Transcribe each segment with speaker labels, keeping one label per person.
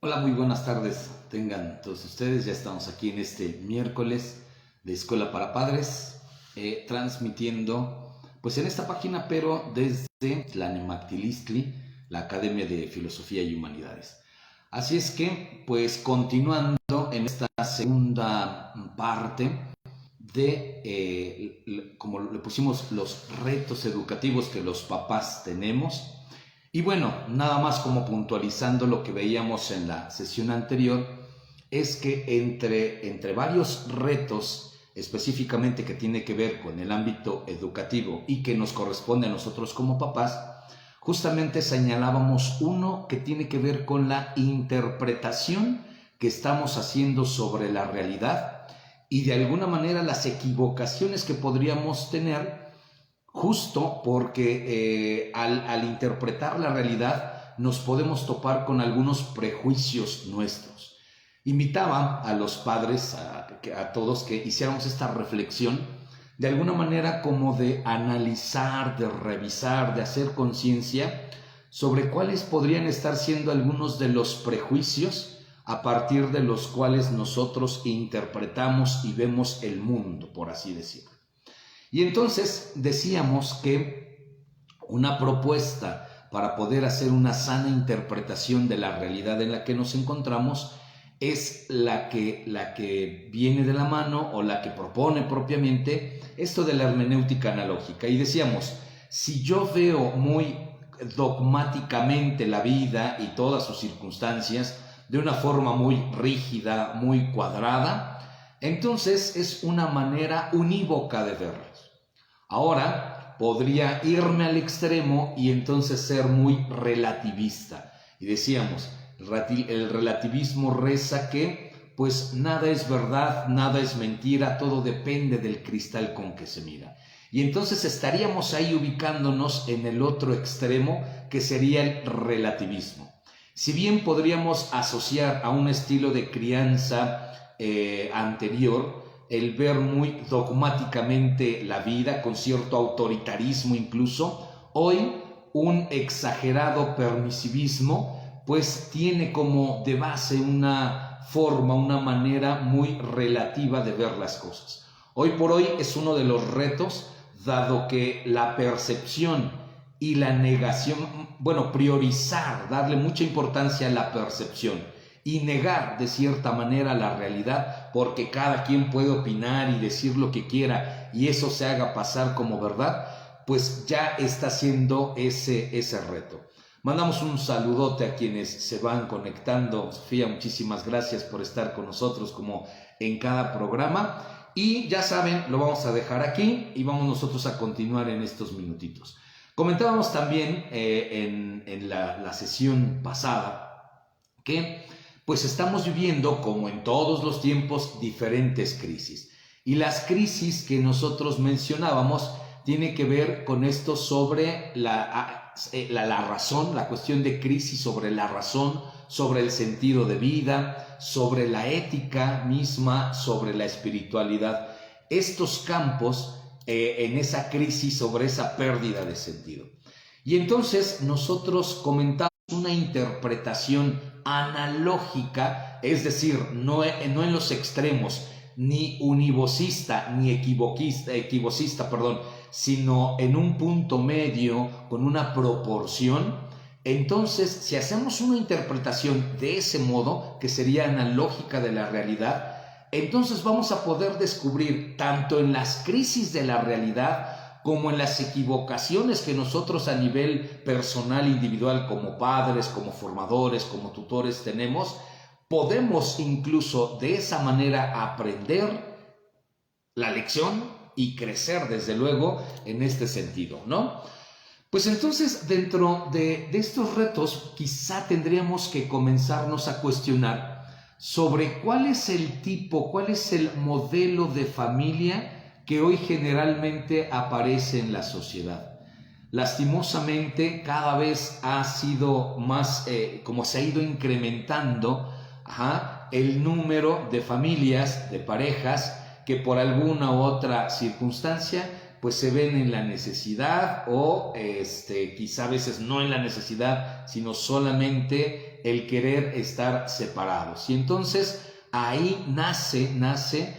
Speaker 1: Hola, muy buenas tardes. Tengan todos ustedes. Ya estamos aquí en este miércoles de Escuela para Padres, transmitiendo pues en esta página, pero desde Tlanemactilistli, la Academia de Filosofía y Humanidades. Así es que, pues continuando en esta segunda parte de, como le pusimos, los retos educativos que los papás tenemos. Y bueno, nada más como puntualizando lo que veíamos en la sesión anterior, es que entre varios retos específicamente que tiene que ver con el ámbito educativo y que nos corresponde a nosotros como papás, justamente señalábamos uno que tiene que ver con la interpretación que estamos haciendo sobre la realidad y de alguna manera las equivocaciones que podríamos tener justo porque al interpretar la realidad nos podemos topar con algunos prejuicios nuestros. Invitaba a los padres, a todos, que hiciéramos esta reflexión de alguna manera como de analizar, de revisar, de hacer conciencia sobre cuáles podrían estar siendo algunos de los prejuicios a partir de los cuales nosotros interpretamos y vemos el mundo, por así decirlo. Y entonces decíamos que una propuesta para poder hacer una sana interpretación de la realidad en la que nos encontramos es la que viene de la mano o la que propone propiamente esto de la hermenéutica analógica. Y decíamos, si yo veo muy dogmáticamente la vida y todas sus circunstancias de una forma muy rígida, muy cuadrada, entonces es una manera unívoca de verlas. Ahora podría irme al extremo y entonces ser muy relativista. Y decíamos, el relativismo reza que pues nada es verdad, nada es mentira, todo depende del cristal con que se mira. Y entonces estaríamos ahí ubicándonos en el otro extremo que sería el relativismo. Si bien podríamos asociar a un estilo de crianza anterior, el ver muy dogmáticamente la vida, con cierto autoritarismo incluso, hoy un exagerado permisivismo pues tiene como de base una forma, una manera muy relativa de ver las cosas. Hoy por hoy es uno de los retos, dado que la percepción y la negación, bueno, priorizar, darle mucha importancia a la percepción y negar de cierta manera la realidad, porque cada quien puede opinar y decir lo que quiera y eso se haga pasar como verdad, pues ya está haciendo ese reto. Mandamos un saludote a quienes se van conectando. Sofía, muchísimas gracias por estar con nosotros como en cada programa. Y ya saben, lo vamos a dejar aquí y vamos nosotros a continuar en estos minutitos. Comentábamos también en la sesión pasada que pues estamos viviendo, como en todos los tiempos, diferentes crisis. Y las crisis que nosotros mencionábamos tienen que ver con esto sobre la razón, la cuestión de crisis sobre la razón, sobre el sentido de vida, sobre la ética misma, sobre la espiritualidad. Estos campos en esa crisis sobre esa pérdida de sentido. Y entonces nosotros comentamos una interpretación analógica, es decir, no en los extremos, ni univocista, ni equivocista, sino en un punto medio, con una proporción. Entonces, si hacemos una interpretación de ese modo, que sería analógica de la realidad, entonces vamos a poder descubrir tanto en las crisis de la realidad como en las equivocaciones que nosotros a nivel personal, individual, como padres, como formadores, como tutores tenemos, podemos incluso de esa manera aprender la lección y crecer desde luego en este sentido, ¿no? Pues entonces dentro de estos retos quizá tendríamos que comenzarnos a cuestionar sobre cuál es el tipo, cuál es el modelo de familia que hoy generalmente aparece en la sociedad. Lastimosamente cada vez ha sido más, como se ha ido incrementando el número de familias, de parejas que por alguna u otra circunstancia pues se ven en la necesidad o quizá a veces no en la necesidad, sino solamente el querer estar separados. Y entonces ahí nace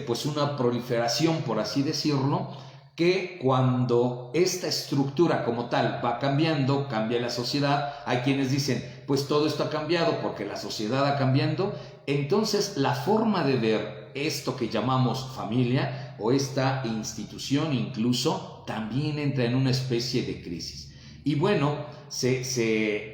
Speaker 1: pues una proliferación, por así decirlo, que cuando esta estructura como tal va cambiando, cambia la sociedad. Hay quienes dicen, pues todo esto ha cambiado porque la sociedad ha cambiado. Entonces la forma de ver esto que llamamos familia o esta institución incluso también entra en una especie de crisis. Y bueno,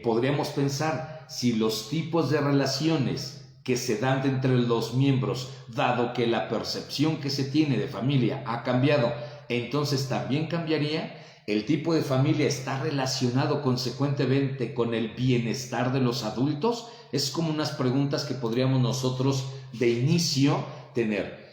Speaker 1: podríamos pensar si los tipos de relaciones que se dan entre los miembros, dado que la percepción que se tiene de familia ha cambiado, entonces también cambiaría. El tipo de familia está relacionado consecuentemente con el bienestar de los adultos. Es como unas preguntas que podríamos nosotros de inicio tener.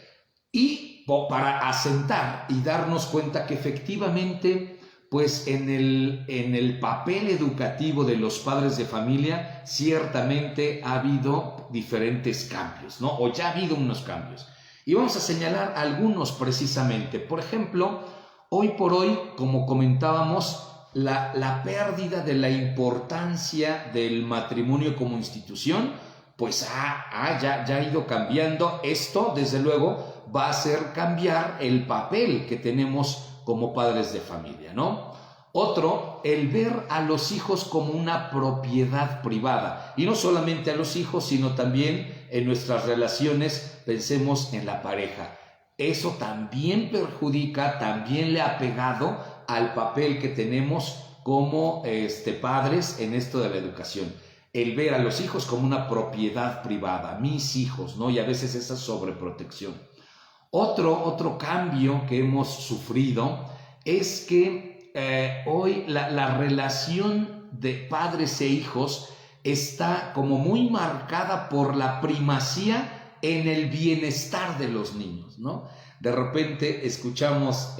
Speaker 1: Y para asentar y darnos cuenta que efectivamente, pues en el papel educativo de los padres de familia, ciertamente ha habido diferentes cambios, ¿no? O ya ha habido unos cambios. Y vamos a señalar algunos precisamente. Por ejemplo, hoy por hoy, como comentábamos, la pérdida de la importancia del matrimonio como institución, pues ya ha ido cambiando. Esto, desde luego, va a hacer cambiar el papel que tenemos como padres de familia, ¿no? Otro, el ver a los hijos como una propiedad privada. Y no solamente a los hijos, sino también en nuestras relaciones, pensemos en la pareja. Eso también perjudica, también le ha pegado al papel que tenemos como padres en esto de la educación. El ver a los hijos como una propiedad privada, mis hijos, ¿no? Y a veces esa sobreprotección. Otro cambio que hemos sufrido es que hoy la relación de padres e hijos está como muy marcada por la primacía en el bienestar de los niños, ¿no? De repente escuchamos,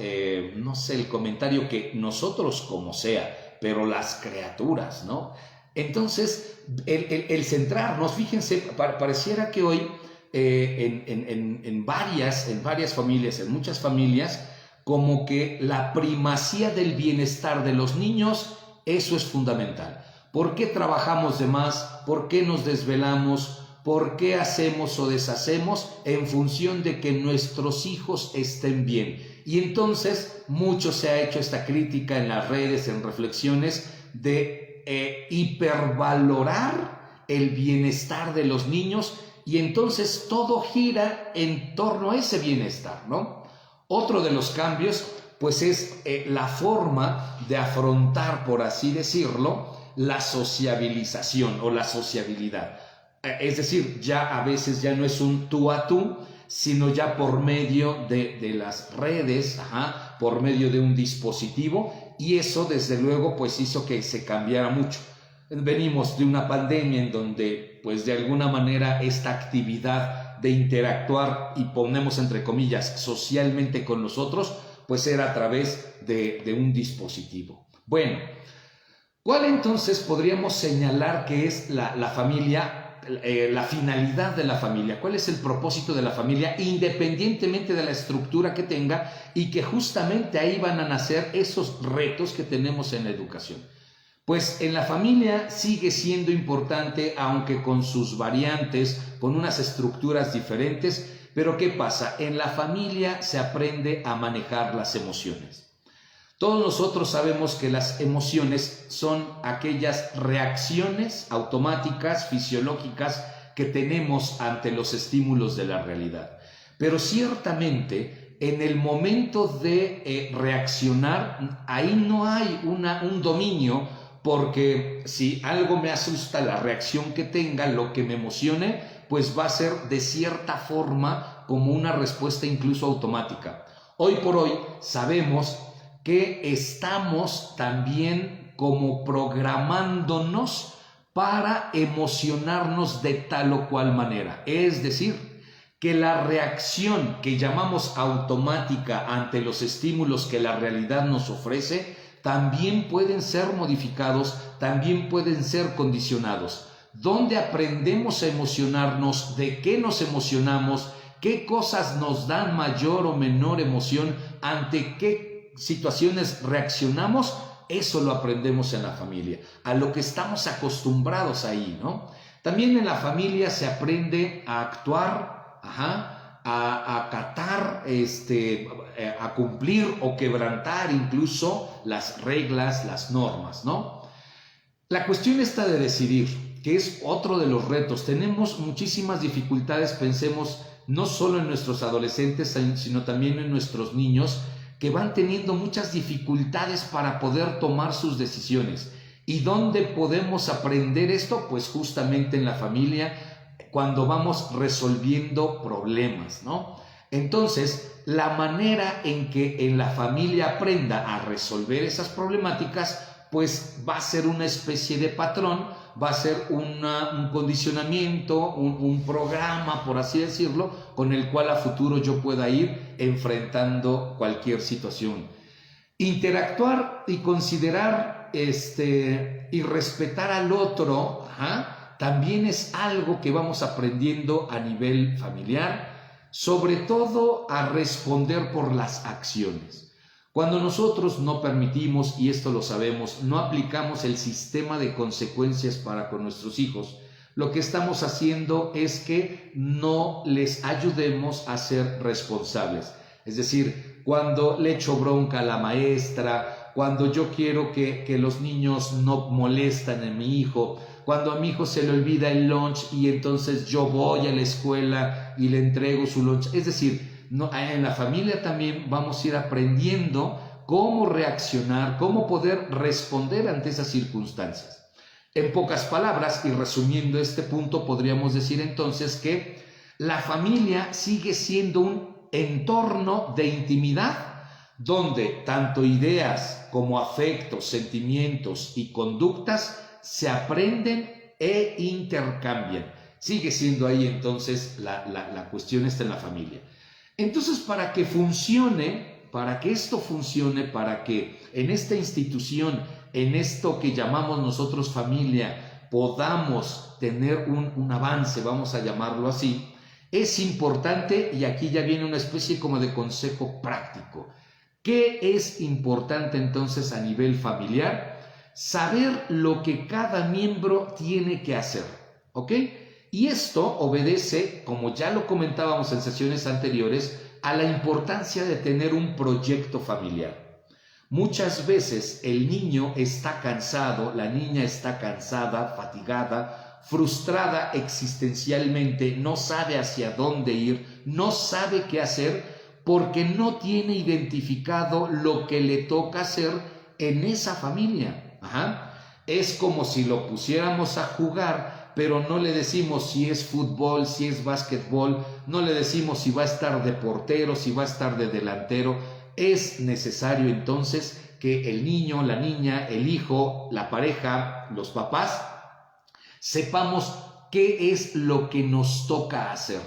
Speaker 1: no sé, el comentario que nosotros como sea, pero las criaturas, ¿no? Entonces, el centrarnos, fíjense, pareciera que hoy en varias familias, en muchas familias, como que la primacía del bienestar de los niños, eso es fundamental. ¿Por qué trabajamos de más? ¿Por qué nos desvelamos? ¿Por qué hacemos o deshacemos? En función de que nuestros hijos estén bien. Y entonces mucho se ha hecho esta crítica en las redes, en reflexiones, de hipervalorar el bienestar de los niños, y entonces todo gira en torno a ese bienestar, ¿no? Otro de los cambios, pues es la forma de afrontar, por así decirlo, la sociabilización o la sociabilidad. Es decir, ya a veces ya no es un tú a tú, sino ya por medio de las redes, por medio de un dispositivo, y eso desde luego pues hizo que se cambiara mucho. Venimos de una pandemia en donde pues de alguna manera esta actividad de interactuar, y ponemos entre comillas, socialmente con los otros, pues era a través de un dispositivo. Bueno, ¿cuál entonces podríamos señalar que es la familia, la finalidad de la familia? ¿Cuál es el propósito de la familia, independientemente de la estructura que tenga, y que justamente ahí van a nacer esos retos que tenemos en la educación? Pues en la familia sigue siendo importante, aunque con sus variantes, con unas estructuras diferentes. Pero ¿qué pasa? En la familia se aprende a manejar las emociones. Todos nosotros sabemos que las emociones son aquellas reacciones automáticas, fisiológicas, que tenemos ante los estímulos de la realidad. Pero ciertamente, en el momento de reaccionar, ahí no hay un dominio, porque si algo me asusta, la reacción que tenga, lo que me emocione, pues va a ser de cierta forma como una respuesta incluso automática. Hoy por hoy sabemos que estamos también como programándonos para emocionarnos de tal o cual manera. Es decir, que la reacción que llamamos automática ante los estímulos que la realidad nos ofrece, también pueden ser modificados, también pueden ser condicionados. ¿Dónde aprendemos a emocionarnos? ¿De qué nos emocionamos? qué cosas nos dan mayor o menor emoción, ante qué situaciones reaccionamos. Eso lo aprendemos en la familia, a lo que estamos acostumbrados ahí, ¿no? También en la familia se aprende a actuar, a acatar, a cumplir o quebrantar incluso las reglas, las normas, ¿no? La cuestión está de decidir, que es otro de los retos. Tenemos muchísimas dificultades, pensemos, no solo en nuestros adolescentes, sino también en nuestros niños, que van teniendo muchas dificultades para poder tomar sus decisiones. ¿Y dónde podemos aprender esto? Pues justamente en la familia, cuando vamos resolviendo problemas, ¿no? Entonces, la manera en que en la familia aprenda a resolver esas problemáticas, pues va a ser una especie de patrón, va a ser un condicionamiento, un programa, por así decirlo, con el cual a futuro yo pueda ir enfrentando cualquier situación. Interactuar y considerar y respetar al otro, también es algo que vamos aprendiendo a nivel familiar, sobre todo a responder por las acciones. Cuando nosotros no permitimos, y esto lo sabemos, no aplicamos el sistema de consecuencias para con nuestros hijos, lo que estamos haciendo es que no les ayudemos a ser responsables. Es decir, cuando le echo bronca a la maestra, cuando yo quiero que los niños no molestan a mi hijo, cuando a mi hijo se le olvida el lunch y entonces yo voy a la escuela y le entrego su lunch. Es decir, en la familia también vamos a ir aprendiendo cómo reaccionar, cómo poder responder ante esas circunstancias. En pocas palabras, y resumiendo este punto, podríamos decir entonces que la familia sigue siendo un entorno de intimidad donde tanto ideas como afectos, sentimientos y conductas se aprenden e intercambian. Sigue siendo ahí entonces la cuestión está en la familia. Entonces, para que funcione, para que esto funcione, para que en esta institución, en esto que llamamos nosotros familia, podamos tener un avance, vamos a llamarlo así, es importante, y aquí ya viene una especie como de consejo práctico. ¿Qué es importante entonces a nivel familiar? Saber lo que cada miembro tiene que hacer, ¿ok? Y esto obedece, como ya lo comentábamos en sesiones anteriores, a la importancia de tener un proyecto familiar. Muchas veces el niño está cansado, la niña está cansada, fatigada, frustrada existencialmente, no sabe hacia dónde ir, no sabe qué hacer porque no tiene identificado lo que le toca hacer en esa familia. Es como si lo pusiéramos a jugar, pero no le decimos si es fútbol, si es básquetbol, no le decimos si va a estar de portero, si va a estar de delantero. Es necesario entonces que el niño, la niña, el hijo, la pareja, los papás, sepamos qué es lo que nos toca hacer.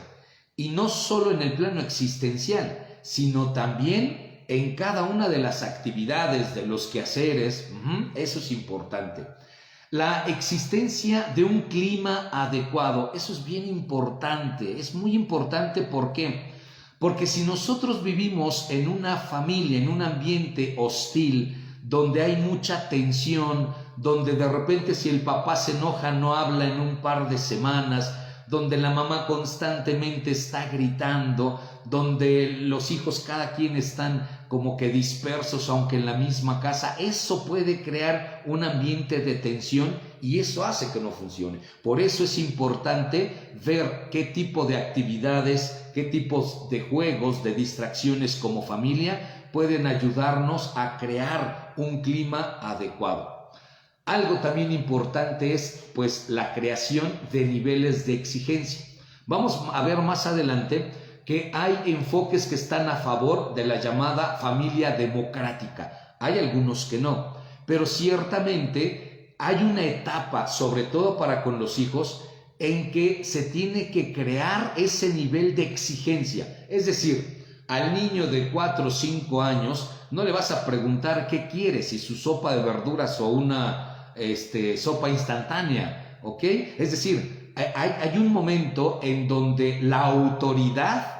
Speaker 1: Y no solo en el plano existencial, sino también en cada una de las actividades, de los quehaceres. Eso es importante. La existencia de un clima adecuado, eso es bien importante, es muy importante. ¿Por qué? Porque si nosotros vivimos en una familia, en un ambiente hostil, donde hay mucha tensión, donde de repente si el papá se enoja no habla en un par de semanas, donde la mamá constantemente está gritando, donde los hijos cada quien están como que dispersos aunque en la misma casa, eso puede crear un ambiente de tensión y eso hace que no funcione. Por eso es importante ver qué tipo de actividades, qué tipos de juegos, de distracciones como familia pueden ayudarnos a crear un clima adecuado. Algo también importante es pues la creación de niveles de exigencia. Vamos a ver más adelante que hay enfoques que están a favor de la llamada familia democrática. Hay algunos que no, pero ciertamente hay una etapa, sobre todo para con los hijos, en que se tiene que crear ese nivel de exigencia. Es decir, al niño de 4 o 5 años no le vas a preguntar qué quiere, si su sopa de verduras o una sopa instantánea, ¿ok? Es decir, hay un momento en donde la autoridad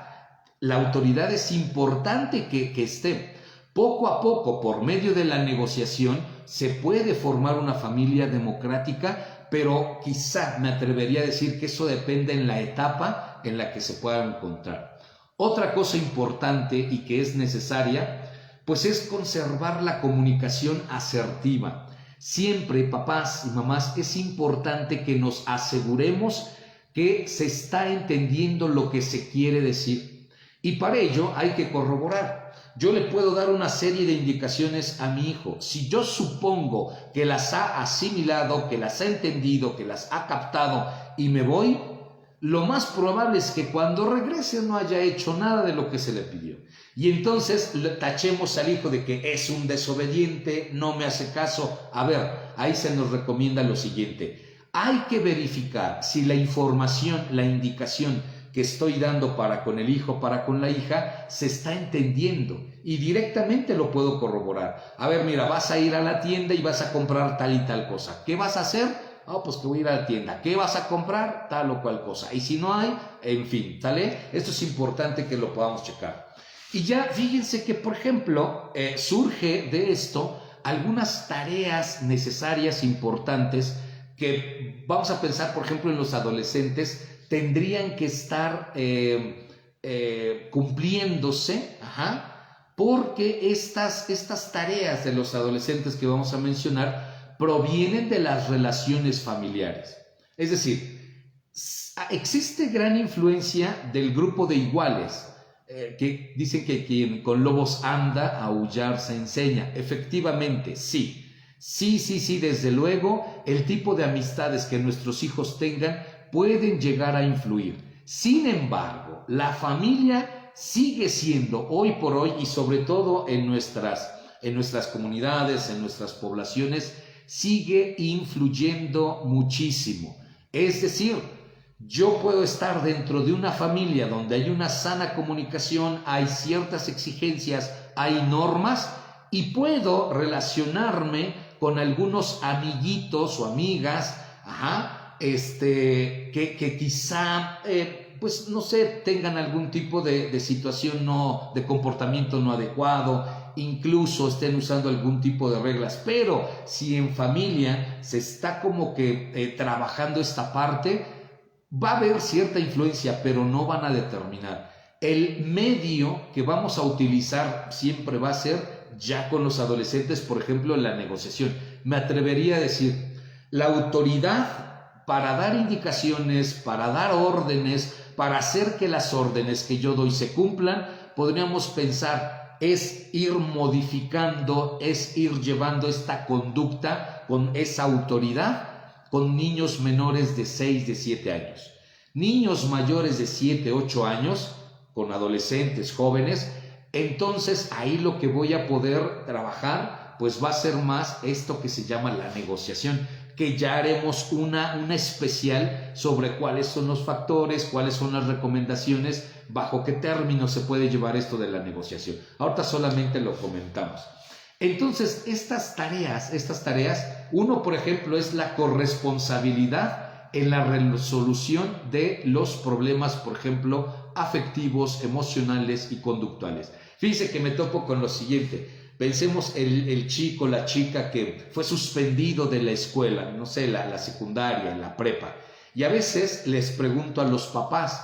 Speaker 1: la autoridad es importante que esté. Poco a poco, por medio de la negociación, se puede formar una familia democrática, pero quizá me atrevería a decir que eso depende en la etapa en la que se pueda encontrar. Otra cosa importante y que es necesaria, pues es conservar la comunicación asertiva. Siempre, papás y mamás, es importante que nos aseguremos que se está entendiendo lo que se quiere decir. Y para ello hay que corroborar. Yo le puedo dar una serie de indicaciones a mi hijo. Si yo supongo que las ha asimilado, que las ha entendido, que las ha captado y me voy, lo más probable es que cuando regrese no haya hecho nada de lo que se le pidió. Y entonces tachemos al hijo de que es un desobediente, no me hace caso. A ver, ahí se nos recomienda lo siguiente. Hay que verificar si la información, la indicación que estoy dando para con el hijo, para con la hija, se está entendiendo. Y directamente lo puedo corroborar. A ver, mira, vas a ir a la tienda y vas a comprar tal y tal cosa. ¿Qué vas a hacer? Pues que voy a ir a la tienda. ¿Qué vas a comprar? Tal o cual cosa. Y si no hay, en fin, ¿sale? Esto es importante que lo podamos checar. Y ya fíjense que, por ejemplo, surge de esto algunas tareas necesarias, importantes, que vamos a pensar, por ejemplo, en los adolescentes, tendrían que estar cumpliéndose, porque estas tareas de los adolescentes que vamos a mencionar provienen de las relaciones familiares. Es decir, existe gran influencia del grupo de iguales, que dicen que quien con lobos anda, a aullar se enseña. Efectivamente, sí, desde luego, el tipo de amistades que nuestros hijos tengan pueden llegar a influir. Sin embargo, la familia sigue siendo hoy por hoy, y sobre todo en nuestras comunidades, en nuestras poblaciones, sigue influyendo muchísimo. Es decir, yo puedo estar dentro de una familia donde hay una sana comunicación, hay ciertas exigencias, hay normas, y puedo relacionarme con algunos amiguitos o amigas, que quizá, pues no sé, tengan algún tipo de situación de comportamiento no adecuado, incluso estén usando algún tipo de reglas. Pero si en familia se está como que trabajando esta parte, va a haber cierta influencia, pero no van a determinar. El medio que vamos a utilizar siempre va a ser, ya con los adolescentes, por ejemplo, la negociación. Me atrevería a decir, la autoridad para dar indicaciones, para dar órdenes, para hacer que las órdenes que yo doy se cumplan, podríamos pensar, es ir modificando, es ir llevando esta conducta con esa autoridad con niños menores de 6, de 7 años. Niños mayores de 7, 8 años, con adolescentes, jóvenes, entonces ahí lo que voy a poder trabajar, pues va a ser más esto que se llama la negociación, que ya haremos una especial sobre cuáles son los factores, cuáles son las recomendaciones, bajo qué términos se puede llevar esto de la negociación. Ahorita solamente lo comentamos. Entonces, estas tareas, uno, por ejemplo, es la corresponsabilidad en la resolución de los problemas, por ejemplo, afectivos, emocionales y conductuales. Fíjense que me topo con lo siguiente. Pensemos el chico, la chica que fue suspendido de la escuela, no sé, la secundaria, la prepa. Y a veces les pregunto a los papás,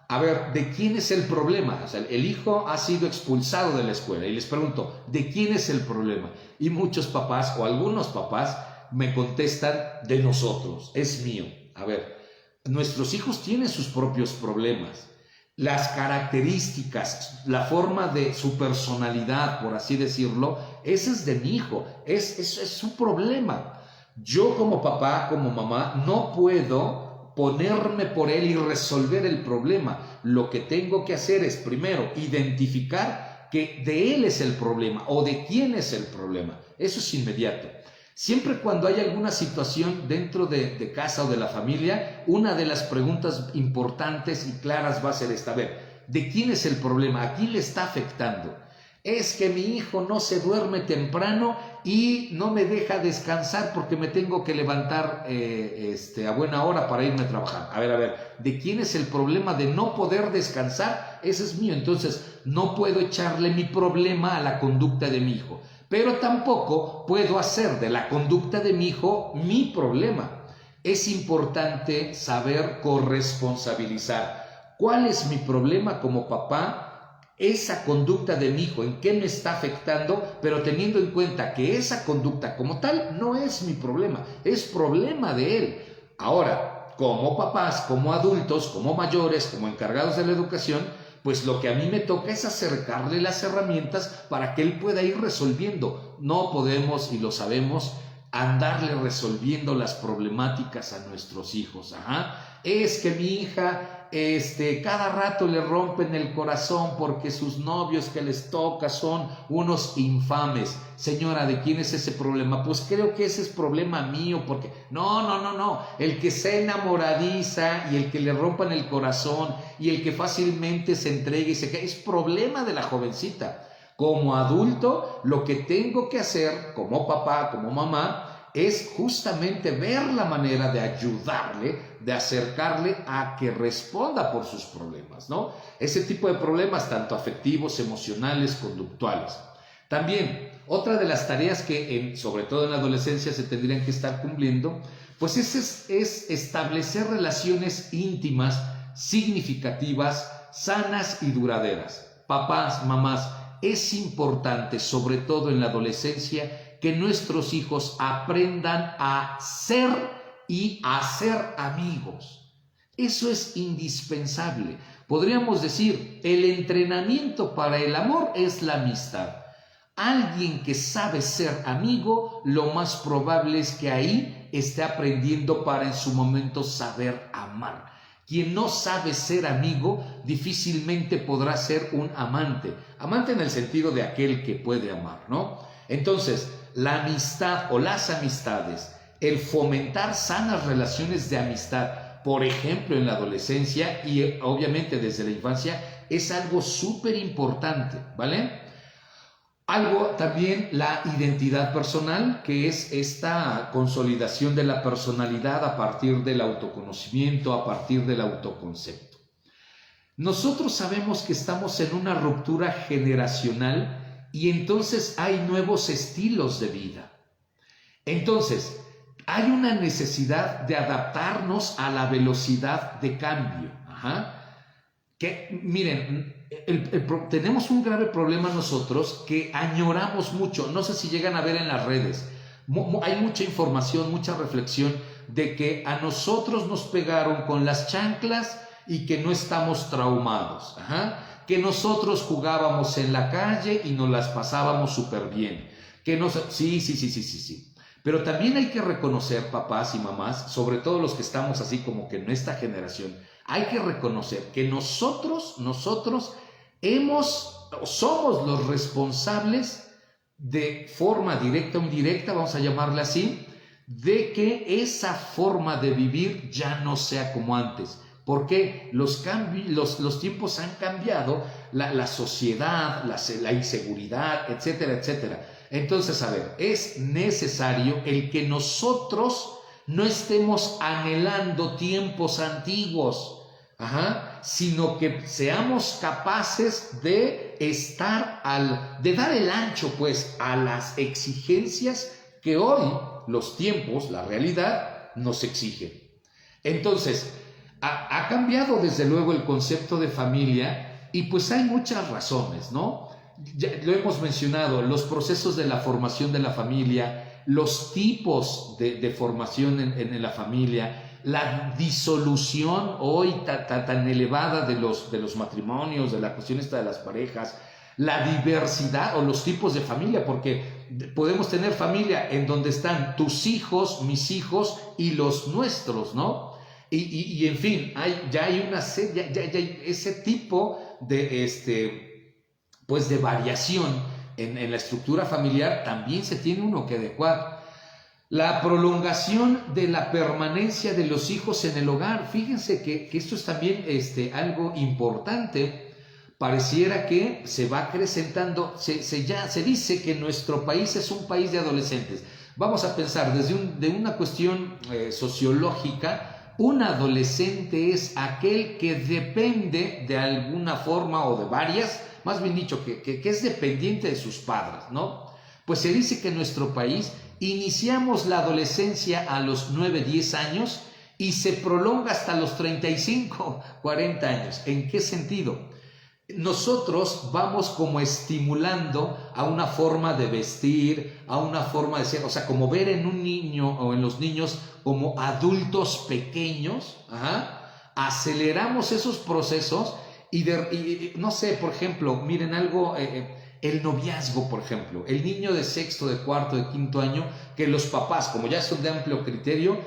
Speaker 1: a ver, ¿de quién es el problema? O sea, el hijo ha sido expulsado de la escuela y les pregunto, ¿de quién es el problema? Y muchos papás o algunos papás me contestan, de nosotros, es mío. A ver, nuestros hijos tienen sus propios problemas. Las características, la forma de su personalidad, por así decirlo, ese es de mi hijo, es su problema. Yo como papá, como mamá, no puedo ponerme por él y resolver el problema. Lo que tengo que hacer es, primero, identificar que de él es el problema o de quién es el problema. Eso es inmediato. Siempre cuando hay alguna situación dentro de casa o de la familia, una de las preguntas importantes y claras va a ser esta: a ver, ¿de quién es el problema? ¿A quién le está afectando? Es que mi hijo no se duerme temprano y no me deja descansar porque me tengo que levantar a buena hora para irme a trabajar. A ver, ¿de quién es el problema de no poder descansar? Ese es mío. Entonces, no puedo echarle mi problema a la conducta de mi hijo, pero tampoco puedo hacer de la conducta de mi hijo mi problema. Es importante saber corresponsabilizar. ¿Cuál es mi problema como papá? Esa conducta de mi hijo, en qué me está afectando, pero teniendo en cuenta que esa conducta como tal no es mi problema, es problema de él. Ahora, como papás, como adultos, como mayores, como encargados de la educación, pues lo que a mí me toca es acercarle las herramientas para que él pueda ir resolviendo. No podemos, y lo sabemos, andarle resolviendo las problemáticas a nuestros hijos. Es que mi hija cada rato le rompen el corazón porque sus novios que les toca son unos infames. Señora, ¿de quién es ese problema? Pues creo que ese es problema mío, porque no, el que se enamoradiza y el que le rompan el corazón y el que fácilmente se entregue y se cae, es problema de la jovencita. Como adulto, lo que tengo que hacer como papá, como mamá, es justamente ver la manera de ayudarle, de acercarle a que responda por sus problemas, ¿no? Ese tipo de problemas, tanto afectivos, emocionales, conductuales. También, otra de las tareas que, sobre todo en la adolescencia, se tendrían que estar cumpliendo, pues es establecer relaciones íntimas, significativas, sanas y duraderas. Papás, mamás, es importante, sobre todo en la adolescencia, que nuestros hijos aprendan a ser y a ser amigos. Eso es indispensable. Podríamos decir, el entrenamiento para el amor es la amistad. Alguien que sabe ser amigo, lo más probable es que ahí esté aprendiendo para en su momento saber amar. Quien no sabe ser amigo, difícilmente podrá ser un amante. Amante en el sentido de aquel que puede amar, ¿no? Entonces, la amistad o las amistades, el fomentar sanas relaciones de amistad, por ejemplo en la adolescencia y obviamente desde la infancia, es algo súper importante, ¿vale? Algo también la identidad personal, que es esta consolidación de la personalidad a partir del autoconocimiento, a partir del autoconcepto. Nosotros sabemos que estamos en una ruptura generacional y entonces hay nuevos estilos de vida. Entonces, hay una necesidad de adaptarnos a la velocidad de cambio. Que, miren, tenemos un grave problema nosotros que añoramos mucho. No sé si llegan a ver en las redes. Hay mucha información, mucha reflexión de que a nosotros nos pegaron con las chanclas y que no estamos traumados. Que nosotros jugábamos en la calle y nos las pasábamos súper bien. Sí. Pero también hay que reconocer, papás y mamás, sobre todo los que estamos así como que en esta generación, hay que reconocer que nosotros somos los responsables de forma directa o indirecta, vamos a llamarla así, de que esa forma de vivir ya no sea como antes. Porque los tiempos han cambiado, la sociedad, la inseguridad, etcétera, etcétera. Entonces, a ver, es necesario el que nosotros no estemos anhelando tiempos antiguos, sino que seamos capaces de de dar el ancho, pues, a las exigencias que hoy los tiempos, la realidad, nos exigen. Entonces, ha cambiado desde luego el concepto de familia y pues hay muchas razones, ¿no? Ya lo hemos mencionado, los procesos de la formación de la familia, los tipos de formación en la familia, la disolución hoy tan elevada de los matrimonios, de la cuestión esta de las parejas, la diversidad o los tipos de familia, porque podemos tener familia en donde están tus hijos, mis hijos y los nuestros, ¿no? Y en fin, ya hay ese tipo de, pues de variación en la estructura familiar, también se tiene uno que adecuar. La prolongación de la permanencia de los hijos en el hogar. Fíjense que esto es también algo importante, pareciera que se va acrecentando, ya se dice que nuestro país es un país de adolescentes. Vamos a pensar de una cuestión sociológica, un adolescente es aquel que depende de alguna forma o de varias, más bien dicho, que es dependiente de sus padres, ¿no? Pues se dice que en nuestro país iniciamos la adolescencia a los 9, 10 años y se prolonga hasta los 35, 40 años. ¿En qué sentido? Nosotros vamos como estimulando a una forma de vestir, a una forma de ser, o sea, como ver en un niño o en los niños como adultos pequeños, aceleramos esos procesos y no sé, por ejemplo, miren algo, el noviazgo, por ejemplo, el niño de sexto, de cuarto, de quinto año, que los papás, como ya son de amplio criterio,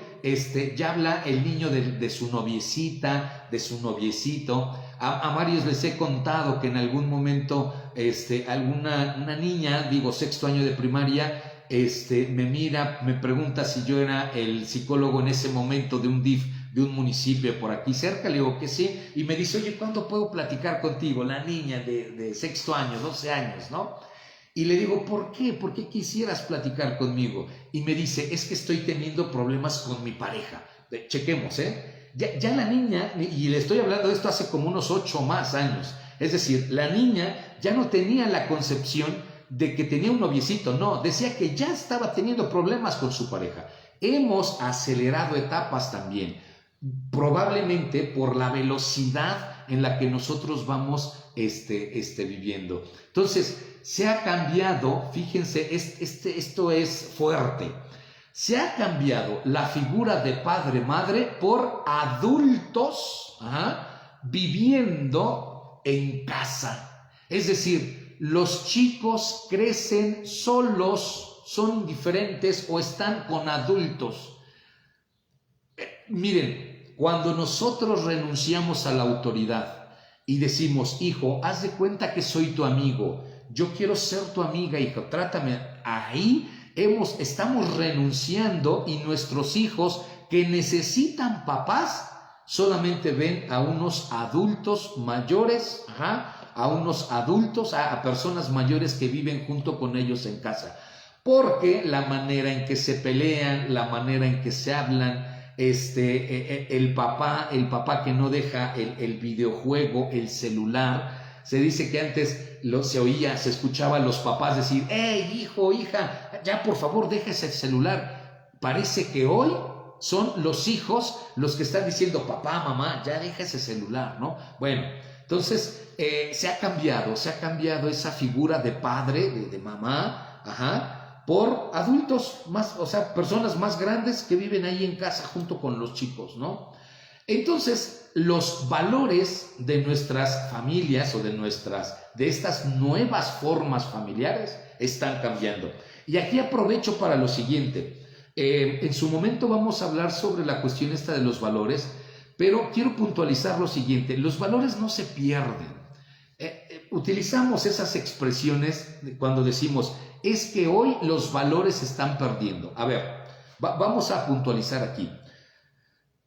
Speaker 1: ya habla el niño de su noviecita, de su noviecito. A varios les he contado que en algún momento una niña, digo sexto año de primaria, me mira, me pregunta si yo era el psicólogo en ese momento de un DIF de un municipio por aquí cerca. Le digo que sí, y me dice, oye, ¿cuándo puedo platicar contigo? La niña de sexto año, 12 años, ¿no? Y le digo, ¿por qué? ¿Por qué quisieras platicar conmigo? Y me dice, es que estoy teniendo problemas con mi pareja. Chequemos, Ya la niña, y le estoy hablando de esto hace como unos 8 más años, es decir, la niña ya no tenía la concepción de que tenía un noviecito, no, decía que ya estaba teniendo problemas con su pareja. Hemos acelerado etapas también, probablemente por la velocidad en la que nosotros vamos viviendo. Entonces, se ha cambiado, fíjense, esto es fuerte. Se ha cambiado la figura de padre-madre por adultos viviendo en casa. Es decir, los chicos crecen solos, son indiferentes o están con adultos. Miren, cuando nosotros renunciamos a la autoridad y decimos, hijo, haz de cuenta que soy tu amigo, yo quiero ser tu amiga, hijo, trátame, ahí estamos renunciando, y nuestros hijos que necesitan papás solamente ven a unos adultos mayores, a personas mayores que viven junto con ellos en casa, porque la manera en que se pelean, la manera en que se hablan, el papá que no deja el videojuego, el celular. Se dice que antes se escuchaba a los papás decir, hey, hijo, hija, ya por favor déjese el celular. Parece que hoy son los hijos los que están diciendo, papá, mamá, ya deja ese celular, ¿no? Bueno, entonces se ha cambiado esa figura de padre, de mamá, por adultos más, o sea, personas más grandes que viven ahí en casa junto con los chicos, ¿no? Entonces, los valores de nuestras familias o de estas nuevas formas familiares están cambiando. Y aquí aprovecho para lo siguiente. En su momento vamos a hablar sobre la cuestión esta de los valores, pero quiero puntualizar lo siguiente. Los valores no se pierden. Utilizamos esas expresiones cuando decimos, es que hoy los valores se están perdiendo. A ver, vamos a puntualizar aquí.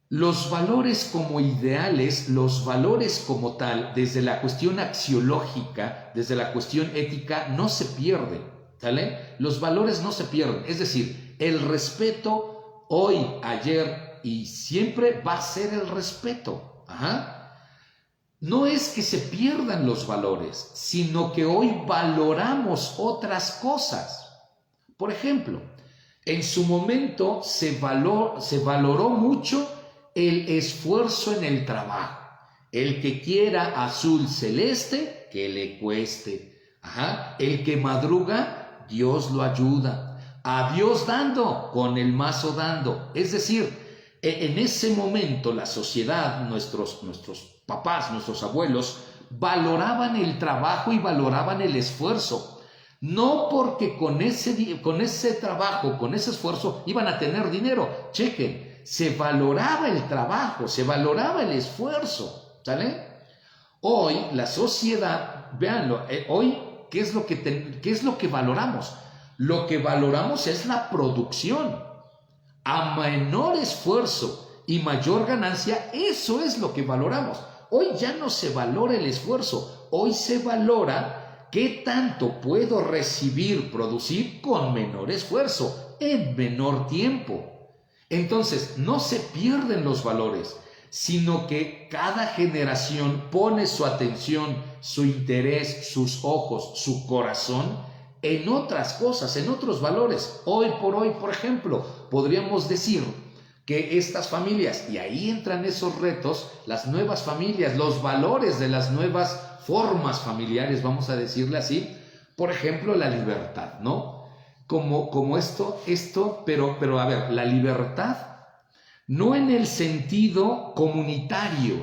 Speaker 1: Los valores como ideales, los valores como tal, desde la cuestión axiológica, desde la cuestión ética, no se pierden, ¿sale? Los valores no se pierden, es decir, el respeto hoy, ayer y siempre va a ser el respeto. No es que se pierdan los valores, sino que hoy valoramos otras cosas. Por ejemplo, en su momento se valoró mucho el esfuerzo en el trabajo. El que quiera azul celeste, que le cueste. El que madruga, Dios lo ayuda. A Dios dando, con el mazo dando. Es decir, en ese momento la sociedad, nuestros papás, nuestros abuelos, valoraban el trabajo y valoraban el esfuerzo. No porque con ese trabajo, con ese esfuerzo, iban a tener dinero. Chequen. Se valoraba el trabajo, se valoraba el esfuerzo, ¿sale? Hoy la sociedad, véanlo, hoy, ¿qué es lo que valoramos? Lo que valoramos es la producción. A menor esfuerzo y mayor ganancia, eso es lo que valoramos. Hoy ya no se valora el esfuerzo, hoy se valora qué tanto puedo recibir, producir con menor esfuerzo, en menor tiempo. Entonces, no se pierden los valores, sino que cada generación pone su atención, su interés, sus ojos, su corazón en otras cosas, en otros valores. Hoy por hoy, por ejemplo, podríamos decir que estas familias, y ahí entran esos retos, las nuevas familias, los valores de las nuevas formas familiares, vamos a decirle así, por ejemplo, la libertad, ¿no? Como esto, pero a ver, la libertad no en el sentido comunitario,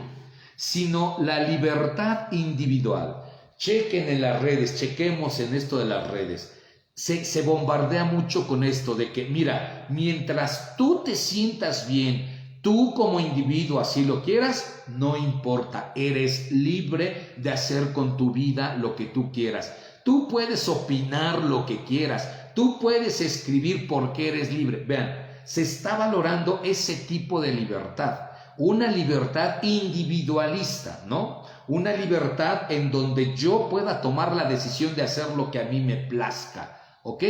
Speaker 1: sino la libertad individual. Chequen en las redes, chequemos en esto de las redes. Se bombardea mucho con esto de que, mira, mientras tú te sientas bien, tú como individuo así lo quieras, no importa, eres libre de hacer con tu vida lo que tú quieras. Tú puedes opinar lo que quieras, tú puedes escribir porque eres libre. Vean, se está valorando ese tipo de libertad, una libertad individualista, ¿no? Una libertad en donde yo pueda tomar la decisión de hacer lo que a mí me plazca, ¿ok?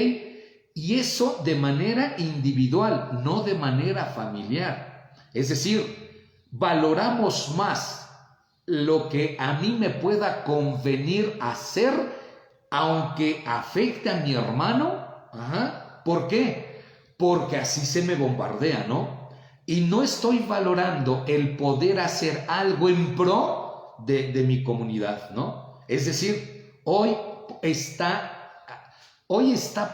Speaker 1: Y eso de manera individual, no de manera familiar. Es decir, valoramos más lo que a mí me pueda convenir hacer, aunque afecte a mi hermano. ¿Por qué? Porque así se me bombardea, ¿no? Y no estoy valorando el poder hacer algo en pro de mi comunidad, ¿no? Es decir, hoy está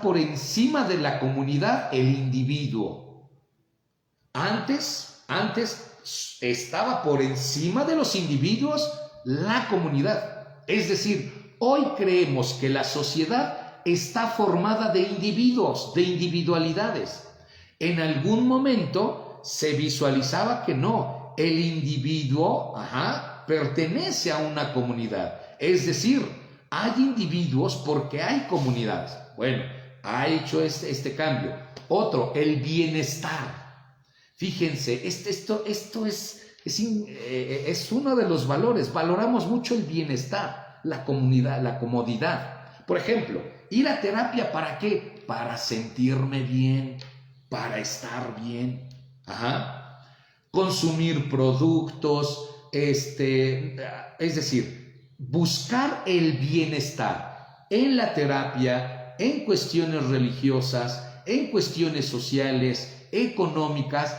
Speaker 1: por encima de la comunidad el individuo. Antes estaba por encima de los individuos la comunidad. Es decir, hoy creemos que la sociedad está formada de individuos, de individualidades. En algún momento se visualizaba que no, el individuo pertenece a una comunidad. Es decir, hay individuos porque hay comunidades. Bueno, ha hecho este cambio. Otro, el bienestar. Fíjense, esto es uno de los valores. Valoramos mucho el bienestar, la comunidad, la comodidad. Por ejemplo, ir a terapia, ¿para qué? Para sentirme bien, para estar bien. Consumir productos, es decir, buscar el bienestar en la terapia, en cuestiones religiosas, en cuestiones sociales, económicas.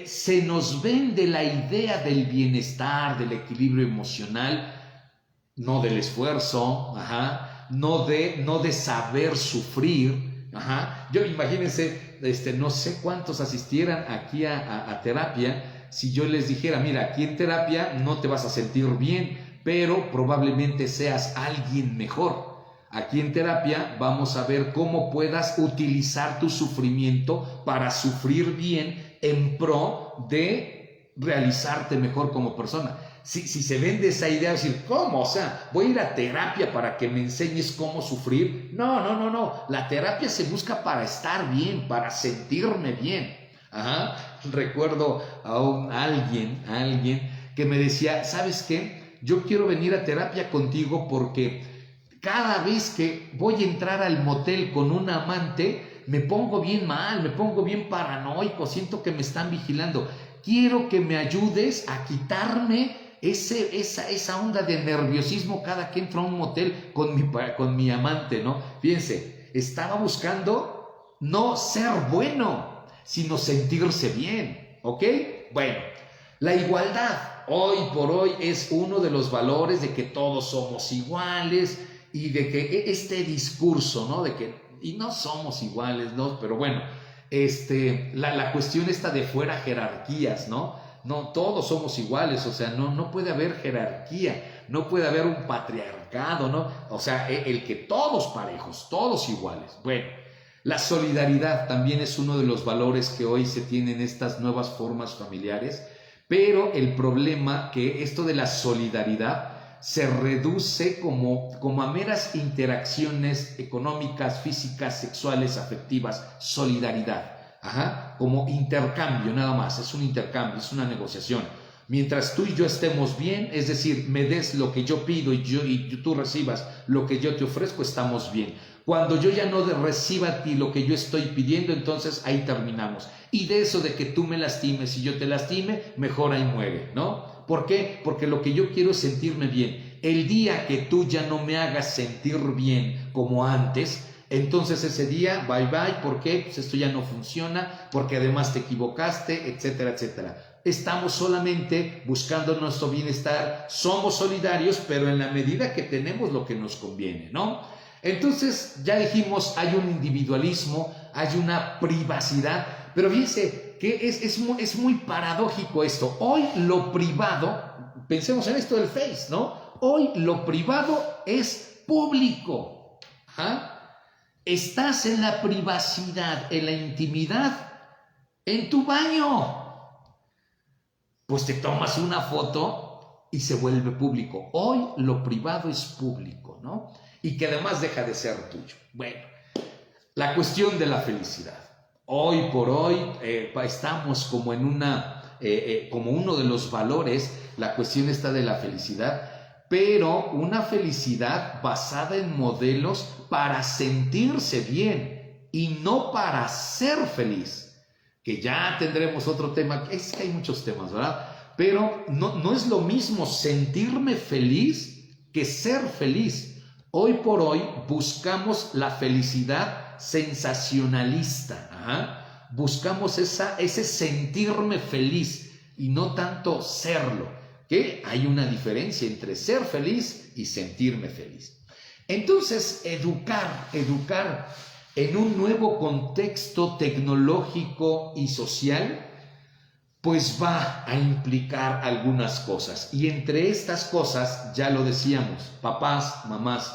Speaker 1: Se nos vende la idea del bienestar, del equilibrio emocional, no del esfuerzo, no de saber sufrir. Yo imagínense, no sé cuántos asistieran aquí a terapia si yo les dijera, mira, aquí en terapia no te vas a sentir bien, pero probablemente seas alguien mejor. Aquí en terapia vamos a ver cómo puedas utilizar tu sufrimiento para sufrir bien en pro de realizarte mejor como persona. Si se vende esa idea de decir, ¿cómo? O sea, voy a ir a terapia para que me enseñes cómo sufrir. No. La terapia se busca para estar bien, para sentirme bien. Recuerdo a alguien que me decía, ¿sabes qué? Yo quiero venir a terapia contigo porque cada vez que voy a entrar al motel con un amante, me pongo bien mal, me pongo bien paranoico, siento que me están vigilando. Quiero que me ayudes a quitarme esa onda de nerviosismo cada que entro a un motel con mi amante, ¿no? Fíjense, estaba buscando no ser bueno, sino sentirse bien, ¿ok? Bueno, la igualdad hoy por hoy es uno de los valores de que todos somos iguales y de que este discurso, ¿no? De que, y no somos iguales, ¿no? Pero bueno, la cuestión está de fuera jerarquías, ¿no? No, todos somos iguales, o sea, no puede haber jerarquía, no puede haber un patriarcado, ¿no? O sea, el que todos parejos, todos iguales. Bueno, la solidaridad también es uno de los valores que hoy se tienen en estas nuevas formas familiares, pero el problema que esto de la solidaridad se reduce como a meras interacciones económicas, físicas, sexuales, afectivas, solidaridad. Como intercambio nada más, es un intercambio, es una negociación. Mientras tú y yo estemos bien, es decir, me des lo que yo pido y tú recibas lo que yo te ofrezco, estamos bien. Cuando yo ya no reciba a ti lo que yo estoy pidiendo, entonces ahí terminamos. Y de eso de que tú me lastimes y yo te lastime, mejor ahí muere, ¿no? ¿Por qué? Porque lo que yo quiero es sentirme bien. El día que tú ya no me hagas sentir bien como antes, entonces ese día, bye bye. ¿Por qué? Pues esto ya no funciona, porque además te equivocaste, etcétera, etcétera. Estamos solamente buscando nuestro bienestar, somos solidarios, pero en la medida que tenemos lo que nos conviene, ¿no? Entonces, ya dijimos, hay un individualismo, hay una privacidad, pero fíjense que es muy paradójico esto. Hoy lo privado, pensemos en esto del Face, ¿no? Hoy lo privado es público. ¿Ah? Estás en la privacidad, en la intimidad, en tu baño. Pues te tomas una foto y se vuelve público. Hoy lo privado es público, ¿no? Y que además deja de ser tuyo. Bueno, la cuestión de la felicidad. Hoy por hoy estamos como en como uno de los valores, la cuestión está de la felicidad, pero una felicidad basada en modelos para sentirse bien y no para ser feliz. Que ya tendremos otro tema, es que hay muchos temas, ¿verdad? Pero no es lo mismo sentirme feliz que ser feliz. Hoy por hoy buscamos la felicidad sensacionalista. ¿Ah? Buscamos ese sentirme feliz y no tanto serlo. Que hay una diferencia entre ser feliz y sentirme feliz. Entonces, educar en un nuevo contexto tecnológico y social, pues va a implicar algunas cosas. Y entre estas cosas, ya lo decíamos, papás, mamás,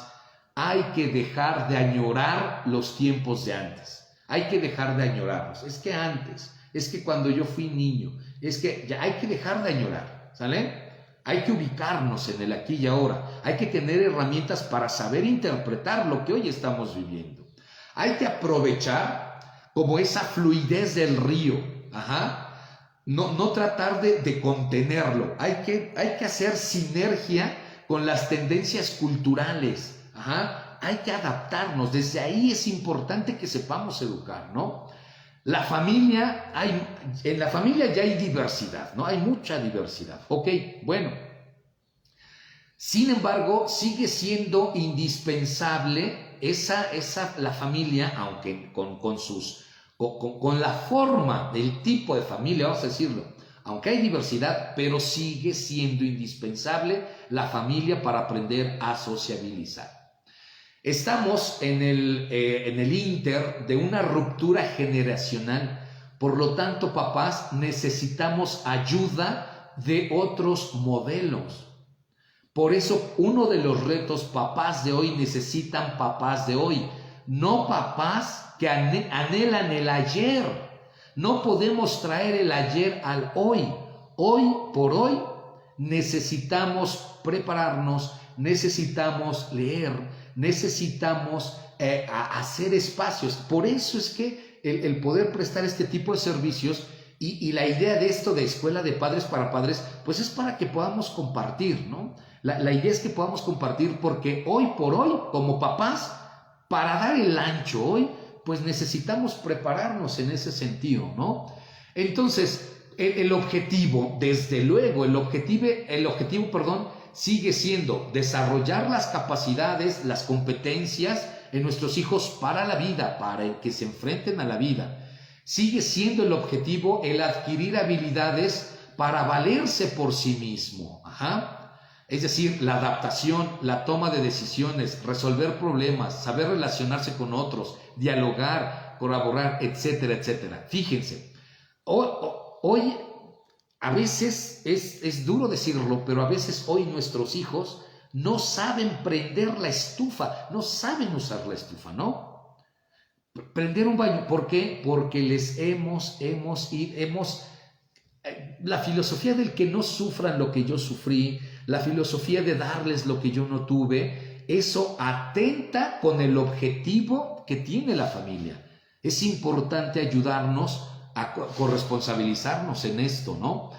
Speaker 1: hay que dejar de añorar los tiempos de antes. Hay que dejar de añorarlos. Es que antes, es que cuando yo fui niño, es que ya hay que dejar de añorar, ¿sale? Hay que ubicarnos en el aquí y ahora. Hay que tener herramientas para saber interpretar lo que hoy estamos viviendo. Hay que aprovechar como esa fluidez del río. No tratar de contenerlo. Hay que hacer sinergia con las tendencias culturales. Hay que adaptarnos. Desde ahí es importante que sepamos educar, ¿no? La familia, en la familia ya hay diversidad, ¿no? Hay mucha diversidad. Ok, bueno. Sin embargo, sigue siendo indispensable la familia, aunque con la forma, del tipo de familia, vamos a decirlo, aunque hay diversidad, pero sigue siendo indispensable la familia para aprender a sociabilizar. Estamos en el ínter de una ruptura generacional. Por lo tanto, papás, necesitamos ayuda de otros modelos. Por eso, uno de los retos, papás de hoy necesitan papás de hoy, no papás que anhelan el ayer. No podemos traer el ayer al hoy. Hoy por hoy necesitamos prepararnos, necesitamos leer, necesitamos hacer espacios. Por eso es que el poder prestar este tipo de servicios y la idea de esto de escuela de padres para padres, pues es para que podamos compartir, ¿no? La idea es que podamos compartir porque hoy por hoy, como papás, para dar el ancho hoy, pues necesitamos prepararnos en ese sentido, ¿no? Entonces, el objetivo, desde luego, el objetivo, sigue siendo desarrollar las capacidades, las competencias en nuestros hijos para la vida, para que se enfrenten a la vida. Sigue siendo el objetivo el adquirir habilidades para valerse por sí mismo. Es decir, la adaptación, la toma de decisiones, resolver problemas, saber relacionarse con otros, dialogar, colaborar, etcétera, etcétera. Fíjense, hoy a veces es duro decirlo, pero a veces hoy nuestros hijos no saben prender la estufa, no saben usar la estufa, ¿no? Prender un baño, ¿por qué? Porque les la filosofía del que no sufran lo que yo sufrí, la filosofía de darles lo que yo no tuve, eso atenta con el objetivo que tiene la familia. Es importante ayudarnos a corresponsabilizarnos en esto, ¿no?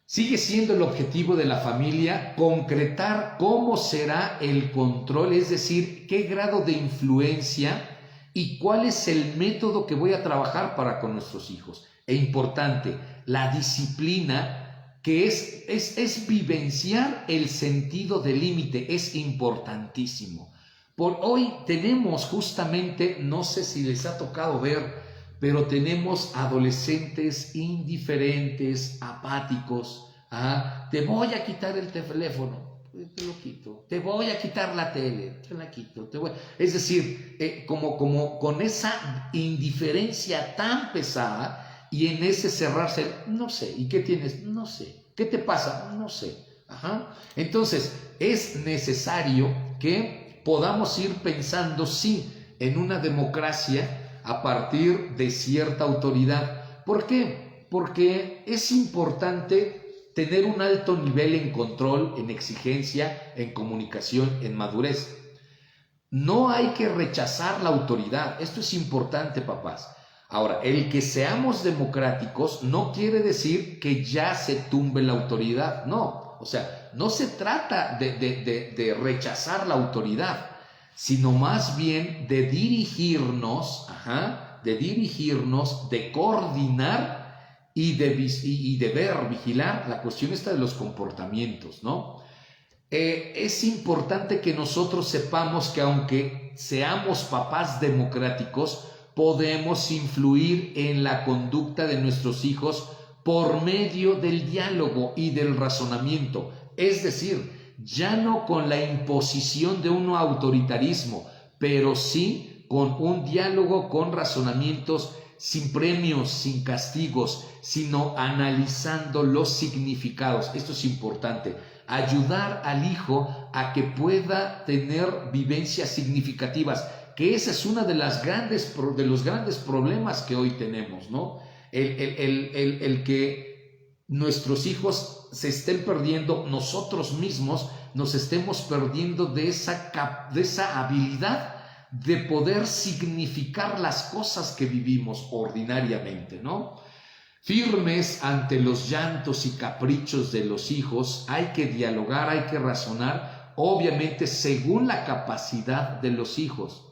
Speaker 1: Sigue siendo el objetivo de la familia concretar cómo será el control, es decir, qué grado de influencia y cuál es el método que voy a trabajar para con nuestros hijos. E importante, la disciplina, que es vivenciar el sentido del límite, es importantísimo. Por hoy tenemos justamente, no sé si les ha tocado ver, pero tenemos adolescentes indiferentes, apáticos. Te voy a quitar el teléfono, te lo quito. Te voy a quitar la tele, te la quito. Es decir, como con esa indiferencia tan pesada y en ese cerrarse, no sé. ¿Y qué tienes? No sé. ¿Qué te pasa? No sé. Entonces, es necesario que podamos ir pensando, sí, en una democracia a partir de cierta autoridad. ¿Por qué? Porque es importante tener un alto nivel en control, en exigencia, en comunicación, en madurez. No hay que rechazar la autoridad. Esto es importante, papás. Ahora, el que seamos democráticos no quiere decir que ya se tumbe la autoridad. No, o sea, no se trata de rechazar la autoridad, sino más bien de dirigirnos, de coordinar y de ver, vigilar la cuestión esta de los comportamientos, ¿no? Es importante que nosotros sepamos que aunque seamos papás democráticos, podemos influir en la conducta de nuestros hijos por medio del diálogo y del razonamiento, es decir, ya no con la imposición de un autoritarismo, pero sí con un diálogo, con razonamientos, sin premios, sin castigos, sino analizando los significados. Esto es importante, ayudar al hijo a que pueda tener vivencias significativas, que esa es una de los grandes problemas que hoy tenemos, ¿no? El que nuestros hijos se estén perdiendo, nosotros mismos nos estemos perdiendo de esa habilidad de poder significar las cosas que vivimos ordinariamente, ¿no? Firmes ante los llantos y caprichos de los hijos, hay que dialogar, hay que razonar, obviamente según la capacidad de los hijos.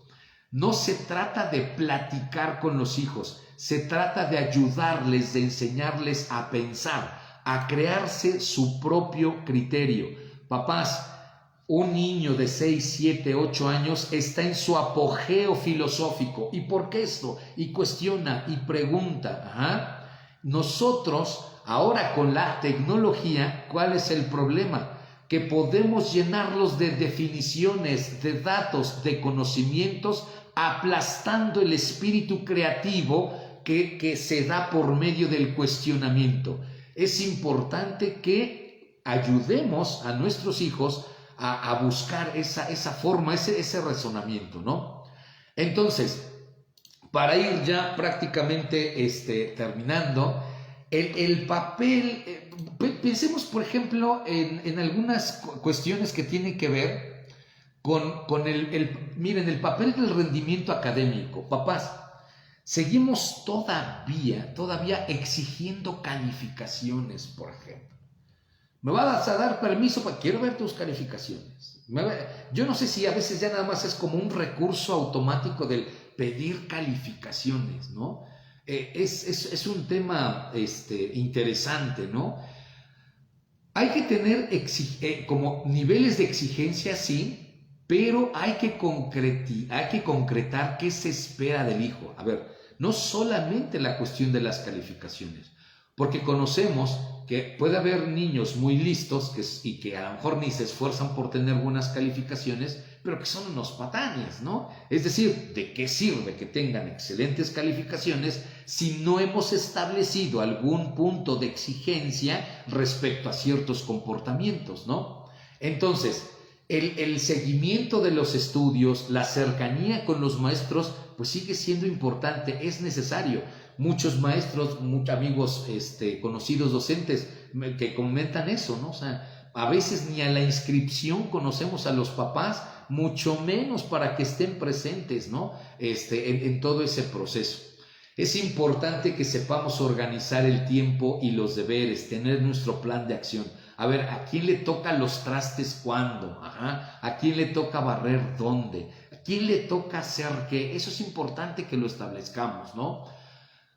Speaker 1: No se trata de platicar con los hijos, se trata de ayudarles, de enseñarles a pensar, a crearse su propio criterio. Papás, un niño de 6, 7, 8 años está en su apogeo filosófico. ¿Y por qué esto? Y cuestiona y pregunta. Nosotros, ahora con la tecnología, ¿cuál es el problema? Que podemos llenarlos de definiciones, de datos, de conocimientos, aplastando el espíritu creativo que se da por medio del cuestionamiento. Es importante que ayudemos a nuestros hijos a buscar esa forma, ese razonamiento, ¿no? Entonces, para ir ya prácticamente terminando, el papel, pensemos por ejemplo en algunas cuestiones que tienen que ver con miren, el papel del rendimiento académico. Papás, seguimos todavía exigiendo calificaciones, por ejemplo. ¿Me vas a dar permiso? Quiero ver tus calificaciones. Yo no sé si a veces ya nada más es como un recurso automático del pedir calificaciones, ¿no? Es un tema interesante, ¿no? Hay que tener como niveles de exigencia, sí, pero hay que concretar qué se espera del hijo. A ver, no solamente la cuestión de las calificaciones, porque conocemos que puede haber niños muy listos y que a lo mejor ni se esfuerzan por tener buenas calificaciones, pero que son unos patanes, ¿no? Es decir, ¿de qué sirve que tengan excelentes calificaciones si no hemos establecido algún punto de exigencia respecto a ciertos comportamientos, ¿no? Entonces, el seguimiento de los estudios, la cercanía con los maestros, pues sigue siendo importante, es necesario. Muchos maestros, muchos amigos conocidos docentes que comentan eso, ¿no? O sea, a veces ni a la inscripción conocemos a los papás, mucho menos para que estén presentes, ¿no? En todo ese proceso. Es importante que sepamos organizar el tiempo y los deberes, tener nuestro plan de acción. A ver, ¿a quién le toca los trastes cuándo? Ajá. ¿A quién le toca barrer dónde? ¿A quién le toca hacer qué? Eso es importante que lo establezcamos, ¿no?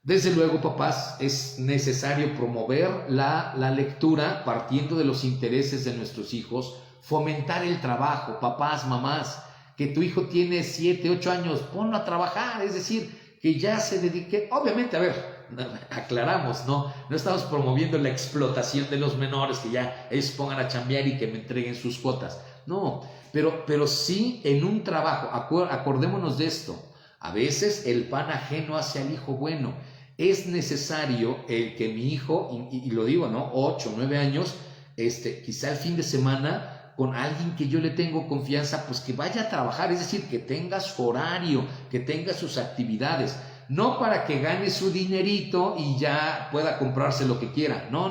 Speaker 1: Desde luego, papás, es necesario promover la lectura partiendo de los intereses de nuestros hijos, fomentar el trabajo, papás, mamás, que tu hijo tiene 7, 8 años, ponlo a trabajar, es decir, que ya se dedique, obviamente, a ver, aclaramos, no estamos promoviendo la explotación de los menores, que ya ellos pongan a chambear y que me entreguen sus cuotas, no, pero sí en un trabajo, acordémonos de esto, a veces el pan ajeno hace al hijo bueno. Es necesario que mi hijo, y lo digo, ¿no? 8, 9 años, quizá el fin de semana, con alguien que yo le tengo confianza, pues que vaya a trabajar, es decir, que tenga su horario, que tenga sus actividades, no para que gane su dinerito y ya pueda comprarse lo que quiera, no,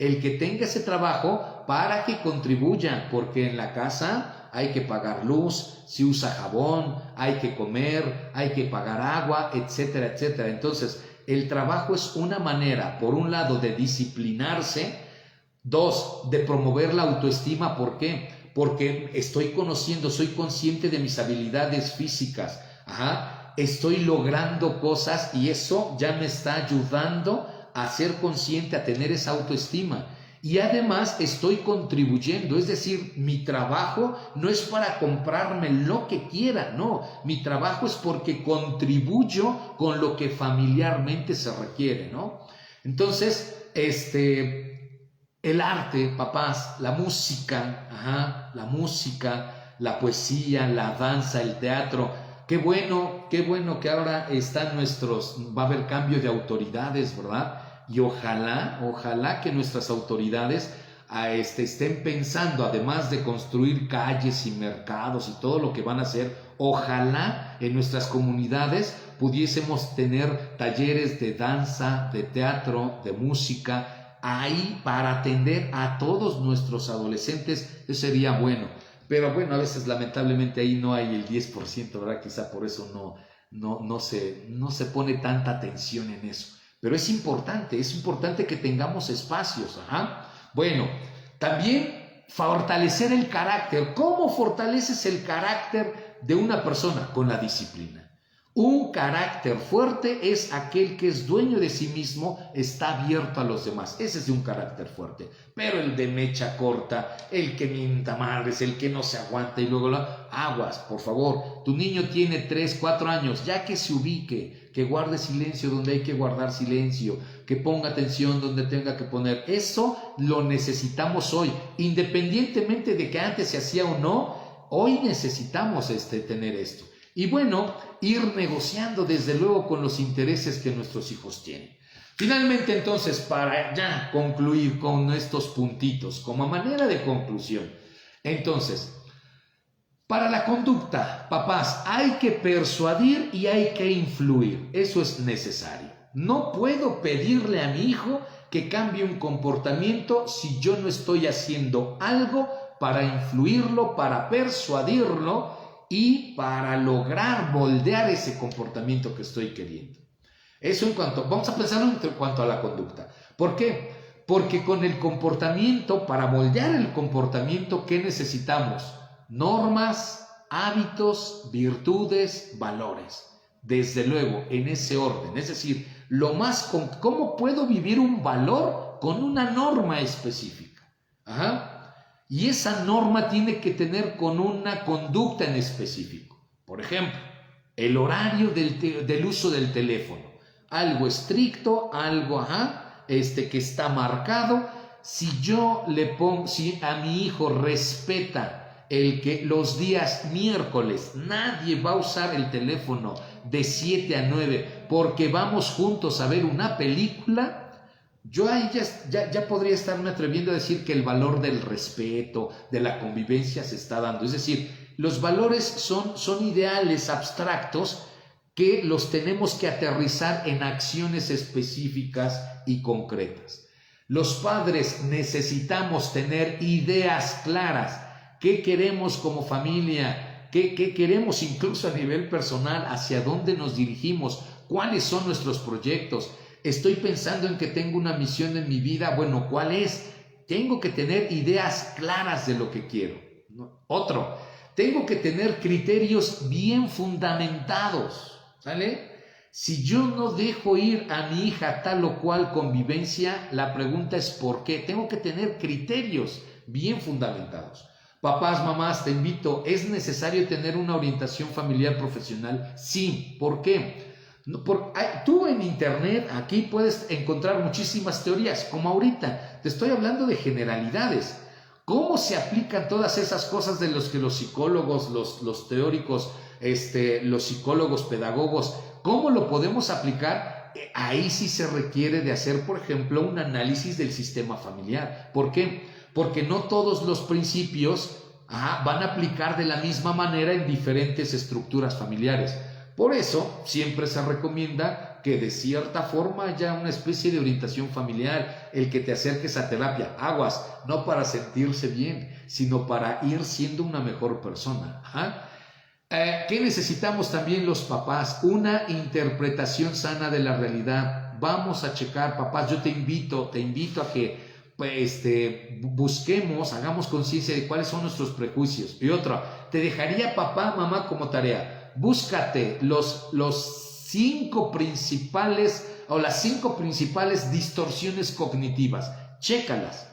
Speaker 1: el que tenga ese trabajo para que contribuya, porque en la casa hay que pagar luz, se usa jabón, hay que comer, hay que pagar agua, etcétera, etcétera. Entonces, el trabajo es una manera, por un lado, de disciplinarse, 2, de promover la autoestima. ¿Por qué? Porque estoy conociendo, soy consciente de mis habilidades físicas, estoy logrando cosas y eso ya me está ayudando a ser consciente, a tener esa autoestima. Y además estoy contribuyendo, es decir, mi trabajo no es para comprarme lo que quiera, no, mi trabajo es porque contribuyo con lo que familiarmente se requiere, ¿no? Entonces, el arte, papás, la música, la poesía, la danza, el teatro, qué bueno que ahora va a haber cambio de autoridades, ¿verdad? Y ojalá que nuestras autoridades estén pensando, además de construir calles y mercados y todo lo que van a hacer, ojalá en nuestras comunidades pudiésemos tener talleres de danza, de teatro, de música, ahí para atender a todos nuestros adolescentes. Eso sería bueno. Pero bueno, a veces lamentablemente ahí no hay el 10%, ¿verdad? Quizá por eso no se pone tanta atención en eso. Pero es importante que tengamos espacios. Bueno, también fortalecer el carácter. ¿Cómo fortaleces el carácter de una persona? Con la disciplina. Un carácter fuerte es aquel que es dueño de sí mismo, está abierto a los demás. Ese es de un carácter fuerte. Pero el de mecha corta, el que mienta madres, el que no se aguanta y luego aguas, por favor. Tu niño tiene 3, 4 años, ya que se ubique, que guarde silencio donde hay que guardar silencio, que ponga atención donde tenga que poner. Eso lo necesitamos hoy, independientemente de que antes se hacía o no. Hoy necesitamos tener esto. Y bueno, ir negociando desde luego con los intereses que nuestros hijos tienen. Finalmente, entonces, para ya concluir con estos puntitos, como manera de conclusión, entonces, para la conducta, papás, hay que persuadir y hay que influir. Eso es necesario. No puedo pedirle a mi hijo que cambie un comportamiento si yo no estoy haciendo algo para influirlo, para persuadirlo y para lograr moldear ese comportamiento que estoy queriendo. Eso vamos a pensar en cuanto a la conducta. ¿Por qué? Porque con el comportamiento, para moldear el comportamiento, ¿qué necesitamos? Normas, hábitos, virtudes, valores. Desde luego, en ese orden. Es decir, ¿cómo puedo vivir un valor con una norma específica? Y esa norma tiene que tener con una conducta en específico. Por ejemplo, el horario del uso del teléfono. Algo estricto, algo que está marcado. Si a mi hijo respeta que los días miércoles nadie va a usar el teléfono de 7 a 9 porque vamos juntos a ver una película, yo ahí ya podría estarme atreviendo a decir que el valor del respeto, de la convivencia se está dando. Es decir, los valores son ideales abstractos que los tenemos que aterrizar en acciones específicas y concretas. Los padres necesitamos tener ideas claras. ¿Qué queremos como familia? ¿Qué queremos incluso a nivel personal? ¿Hacia dónde nos dirigimos? ¿Cuáles son nuestros proyectos? Estoy pensando en que tengo una misión en mi vida. Bueno, ¿cuál es? Tengo que tener ideas claras de lo que quiero. Otro, tengo que tener criterios bien fundamentados, ¿sale? Si yo no dejo ir a mi hija a tal o cual convivencia, la pregunta es ¿por qué? Tengo que tener criterios bien fundamentados. Papás, mamás, te invito, ¿es necesario tener una orientación familiar profesional? Sí. ¿Por qué? Tú en internet aquí puedes encontrar muchísimas teorías, como ahorita. Te estoy hablando de generalidades. ¿Cómo se aplican todas esas cosas de los que los psicólogos, los teóricos, los psicólogos, pedagogos, cómo lo podemos aplicar? Ahí sí se requiere de hacer, por ejemplo, un análisis del sistema familiar. ¿Por qué? Porque no todos los principios van a aplicar de la misma manera en diferentes estructuras familiares. Por eso siempre se recomienda que de cierta forma haya una especie de orientación familiar, el que te acerques a terapia, aguas, no para sentirse bien, sino para ir siendo una mejor persona. ¿Qué necesitamos también los papás? Una interpretación sana de la realidad. Vamos a checar, papás, yo te invito a que busquemos, hagamos conciencia de cuáles son nuestros prejuicios. Y otra, te dejaría papá, mamá como tarea, búscate los 5 principales o las 5 principales distorsiones cognitivas, chécalas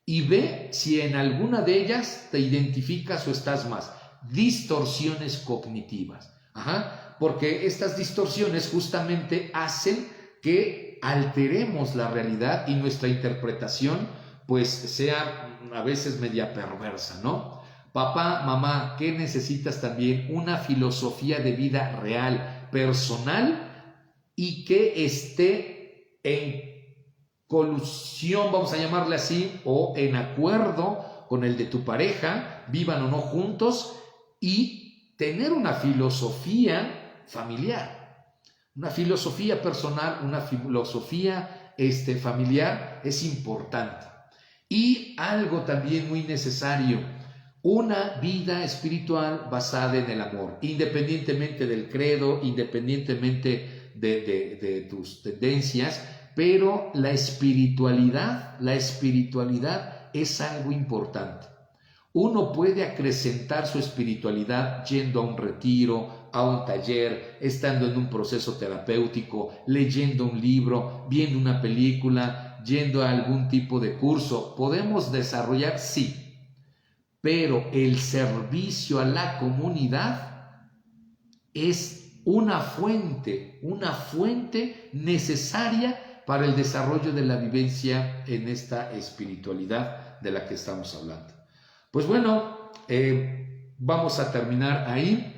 Speaker 1: y ve si en alguna de ellas te identificas o estás más. Distorsiones cognitivas, porque estas distorsiones justamente hacen que alteremos la realidad y nuestra interpretación pues sea a veces media perversa, ¿no? Papá, mamá, ¿qué necesitas también? Una filosofía de vida real, personal y que esté en colusión, vamos a llamarle así, o en acuerdo con el de tu pareja, vivan o no juntos, y tener una filosofía familiar, una filosofía personal, una filosofía familiar es importante. Y algo también muy necesario, una vida espiritual basada en el amor, independientemente del credo, independientemente de tus tendencias, pero la espiritualidad es algo importante. Uno puede acrecentar su espiritualidad yendo a un retiro, a un taller, estando en un proceso terapéutico, leyendo un libro, viendo una película, yendo a algún tipo de curso. Podemos desarrollar, sí, pero el servicio a la comunidad es una fuente necesaria para el desarrollo de la vivencia en esta espiritualidad de la que estamos hablando. Pues bueno, vamos a terminar ahí.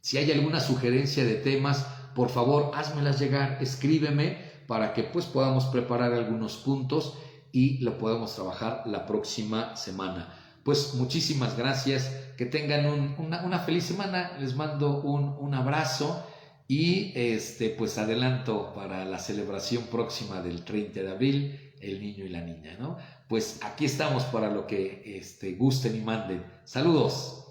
Speaker 1: Si hay alguna sugerencia de temas, por favor, házmelas llegar, escríbeme para que pues podamos preparar algunos puntos y lo podamos trabajar la próxima semana. Pues muchísimas gracias, que tengan una feliz semana, les mando un abrazo y pues adelanto para la celebración próxima del 30 de abril, el niño y la niña, ¿no? Pues aquí estamos para lo que gusten y manden. Saludos.